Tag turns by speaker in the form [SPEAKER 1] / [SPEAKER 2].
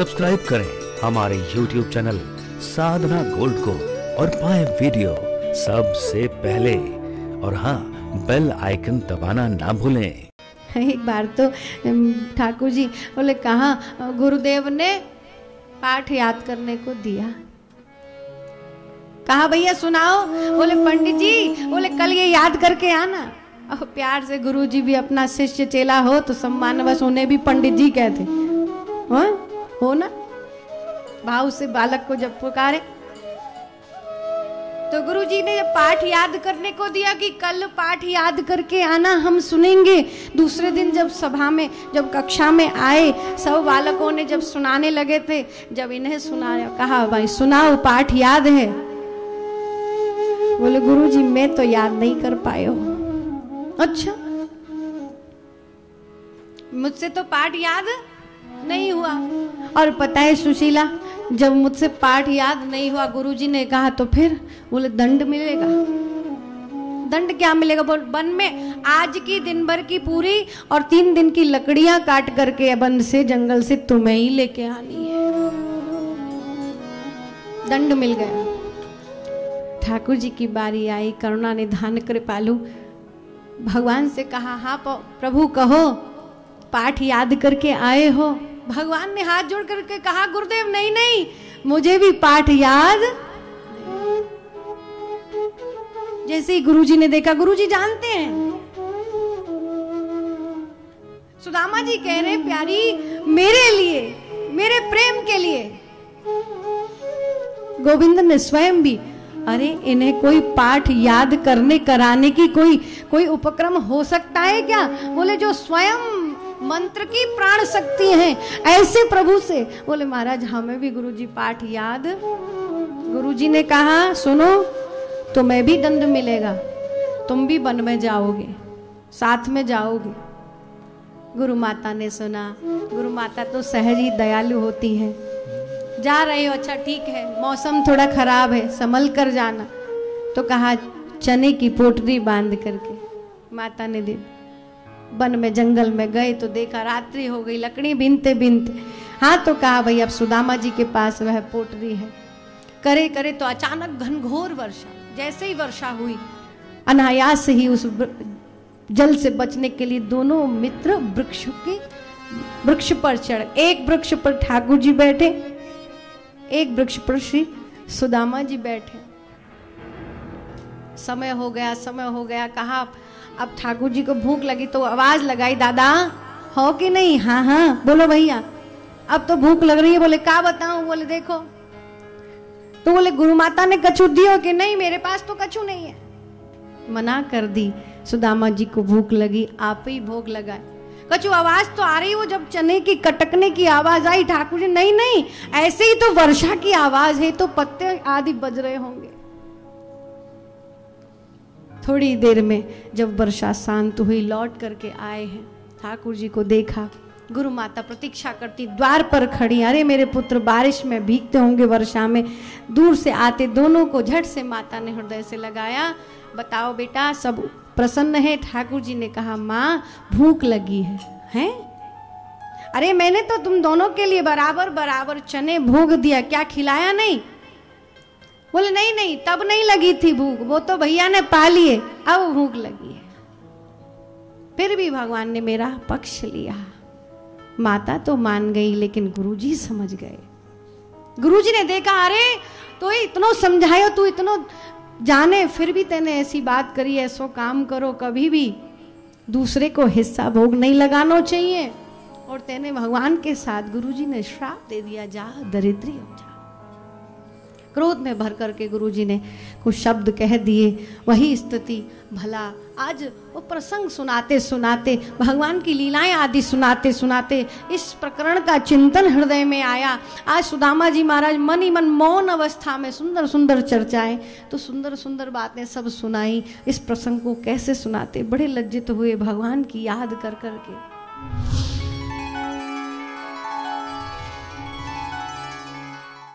[SPEAKER 1] Subscribe करें हमारे YouTube channel साधना gold को और पाएं वीडियो सबसे पहले। और हाँ, बेल आइकन दबाना ना भूलें।
[SPEAKER 2] एक बार तो ठाकुर जी बोले कहाँ गुरुदेव ने पाठ याद करने को दिया, कहा भैया सुनाओ। बोले पंडित जी, बोले कल ये याद करके आना। और प्यार से गुरु जी भी अपना शिष्य चेला हो तो सम्मानवश उन्हें भी पंडित जी कहते हो ना, भाव से बालक को जब पुकारे। तो गुरु जी ने जब पाठ याद करने को दिया कि कल पाठ याद करके आना, हम सुनेंगे। दूसरे दिन जब सभा में, जब कक्षा में आए, सब बालकों ने जब सुनाने लगे थे, जब इन्हें सुनाया, कहा भाई सुनाओ पाठ याद है। बोले गुरु जी मैं तो याद नहीं कर पाए हो। अच्छा, मुझसे तो पाठ याद नहीं हुआ। और पता है सुशीला, जब मुझसे पाठ याद नहीं हुआ, गुरुजी ने कहा तो फिर बोले दंड मिलेगा। दंड क्या मिलेगा? बोल वन में आज की दिन भर की पूरी और 3 दिन की लकड़ियां काट करके वन से, जंगल से तुम्हें ही लेके आनी है। दंड मिल गया। ठाकुर जी की बारी आई, करुणा निधान कृपालु भगवान से कहा हाँ प्रभु कहो पाठ याद करके आए हो। भगवान ने हाथ जोड़ करके कहा गुरुदेव नहीं नहीं, मुझे भी पाठ याद। जैसे ही गुरुजी ने देखा, गुरुजी जानते हैं, सुदामा जी कह रहे प्यारी मेरे लिए, मेरे प्रेम के लिए। गोविंद ने स्वयं भी, अरे इन्हें कोई पाठ याद करने कराने की कोई उपक्रम हो सकता है क्या? बोले जो स्वयं मंत्र की प्राण शक्ति है ऐसे प्रभु से। बोले महाराज हमें भी गुरुजी पाठ याद। गुरुजी ने कहा सुनो, तुम्हें भी दंड मिलेगा, तुम भी वन में जाओगे, साथ में जाओगे। गुरु माता ने सुना। गुरु माता तो सहज ही दयालु होती है। जा रहे हो, अच्छा ठीक है, मौसम थोड़ा खराब है, संभल कर जाना। तो कहा चने की पोटली बांध करके माता ने दी। वन में जंगल में गए तो देखा रात्रि हो गई, लकड़ी बीनते बीनते। हाँ तो कहा भाई अब सुदामा जी के पास वह पोटली है। करे करे तो अचानक घनघोर वर्षा। जैसे ही वर्षा हुई, अनायास ही उस जल से बचने के लिए दोनों मित्र वृक्ष पर चढ़। एक वृक्ष पर ठाकुर जी बैठे, एक वृक्ष पर श्री सुदामा जी बैठे। समय हो गया। कहा अब ठाकुर जी को भूख लगी तो आवाज लगाई, दादा हो कि नहीं? हाँ हाँ बोलो भैया, अब तो भूख लग रही है। बोले क्या बताऊं? बोले देखो। तो बोले गुरु माता ने कछु दियो कि नहीं? मेरे पास तो कछु नहीं है। मना कर दी। सुदामा जी को भूख लगी, आप ही भोग लगाए। कछु आवाज तो आ रही, वो जब चने की कटकने की आवाज आई, ठाकुर जी नहीं नहीं ऐसे ही तो वर्षा की आवाज है, तो पत्ते आदि बज रहे होंगे। थोड़ी देर में जब वर्षा शांत हुई, लौट करके आए हैं, ठाकुर जी को देखा। गुरु माता प्रतीक्षा करती, द्वार पर खड़ी। अरे मेरे पुत्र बारिश में भीगते होंगे, वर्षा में। दूर से आते दोनों को झट से माता ने हृदय से लगाया। बताओ बेटा सब प्रसन्न है? ठाकुर जी ने कहा माँ भूख लगी है। हैं? अरे मैंने तो तुम दोनों के लिए बराबर बराबर चने भोग दिया, क्या खिलाया नहीं? बोले नहीं नहीं तब नहीं लगी थी भूख, वो तो भैया ने पा लिए, अब भूख लगी है। फिर भी भगवान ने मेरा पक्ष लिया। माता तो मान गई, लेकिन गुरुजी समझ गए। गुरुजी ने देखा अरे तो इतना समझायो, तू इतना जाने, फिर भी तेने ऐसी बात करी, ऐसो काम करो, कभी भी दूसरे को हिस्सा भोग नहीं लगाना चाहिए। और तेने भगवान के साथ, गुरुजी ने श्राप दे दिया, जा दरिद्री हो जा। क्रोध में भर करके गुरुजी ने कुछ शब्द कह दिए। वही स्थिति भला आज वो प्रसंग सुनाते सुनाते, भगवान की लीलाएं आदि सुनाते सुनाते इस प्रकरण का चिंतन हृदय में आया। आज सुदामा जी महाराज मन ही मन मौन अवस्था में सुंदर सुंदर चर्चाएं, तो सुंदर सुंदर बातें सब सुनाई। इस प्रसंग को कैसे सुनाते, बड़े लज्जित हुए भगवान की याद कर करके।